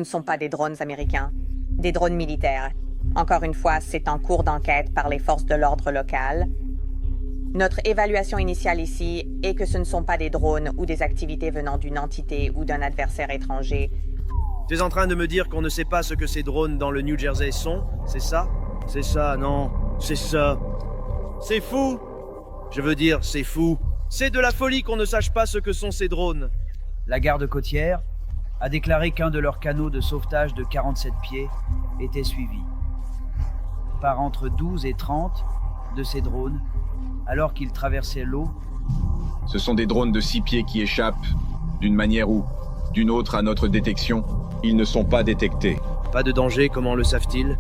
ne sont pas des drones américains, des drones militaires. Encore une fois, c'est en cours d'enquête par les forces de l'ordre locales. Notre évaluation initiale ici est que ce ne sont pas des drones ou des activités venant d'une entité ou d'un adversaire étranger. Tu es en train de me dire qu'on ne sait pas ce que ces drones dans le New Jersey sont? C'est ça? C'est ça, non. C'est ça. C'est fou! Je veux dire, c'est fou. C'est de la folie qu'on ne sache pas ce que sont ces drones. La garde côtière a déclaré qu'un de leurs canaux de sauvetage de 47 pieds était suivi par entre 12 et 30 de ces drones alors qu'ils traversaient l'eau. Ce sont des drones de 6 pieds qui échappent, d'une manière ou d'une autre à notre détection. Ils ne sont pas détectés. Pas de danger, comment le savent-ils?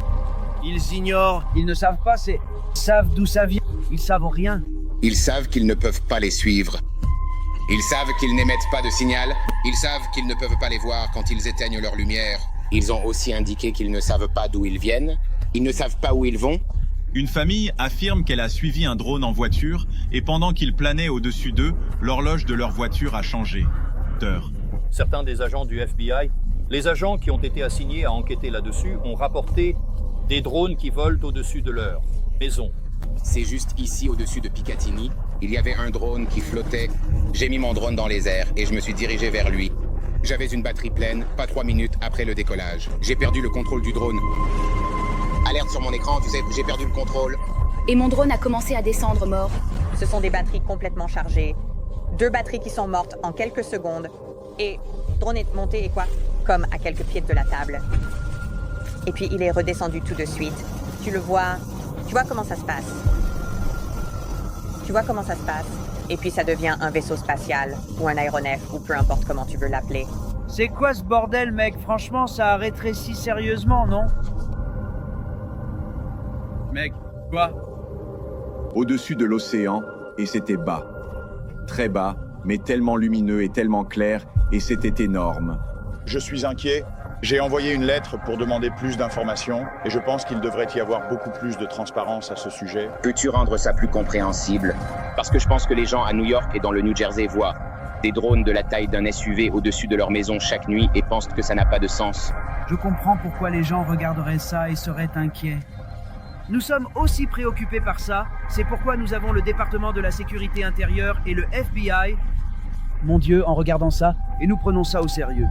Ils ignorent. Ils ne savent pas, ils savent d'où ça vient. Ils savent rien. Ils savent qu'ils ne peuvent pas les suivre. Ils savent qu'ils n'émettent pas de signal. Ils savent qu'ils ne peuvent pas les voir quand ils éteignent leur lumière. Ils ont aussi indiqué qu'ils ne savent pas d'où ils viennent. Ils ne savent pas où ils vont. Une famille affirme qu'elle a suivi un drone en voiture et pendant qu'il planait au-dessus d'eux, l'horloge de leur voiture a changé d'heure. Certains des agents du FBI, les agents qui ont été assignés à enquêter là-dessus, ont rapporté des drones qui volent au-dessus de leur maison. C'est juste ici, au-dessus de Picatinny, il y avait un drone qui flottait. J'ai mis mon drone dans les airs et je me suis dirigé vers lui. J'avais une batterie pleine, pas 3 minutes après le décollage. J'ai perdu le contrôle du drone. Alerte sur mon écran, tu sais, j'ai perdu le contrôle. Et mon drone a commencé à descendre, mort. Ce sont des batteries complètement chargées. 2 batteries qui sont mortes en quelques secondes. Et le drone est monté et quoi? Comme à quelques pieds de la table. Et puis il est redescendu tout de suite. Tu le vois. Tu vois comment ça se passe. Tu vois comment ça se passe. Et puis ça devient un vaisseau spatial, ou un aéronef, ou peu importe comment tu veux l'appeler. C'est quoi ce bordel, mec? Franchement, ça a rétréci sérieusement, non? Mec, quoi? Au-dessus de l'océan, et c'était bas. Très bas, mais tellement lumineux et tellement clair, et c'était énorme. Je suis inquiet. J'ai envoyé une lettre pour demander plus d'informations et je pense qu'il devrait y avoir beaucoup plus de transparence à ce sujet. Peux-tu rendre ça plus compréhensible? Parce que je pense que les gens à New York et dans le New Jersey voient des drones de la taille d'un SUV au-dessus de leur maison chaque nuit et pensent que ça n'a pas de sens. Je comprends pourquoi les gens regarderaient ça et seraient inquiets. Nous sommes aussi préoccupés par ça, c'est pourquoi nous avons le département de la sécurité intérieure et le FBI. Mon Dieu, en regardant ça, et nous prenons ça au sérieux.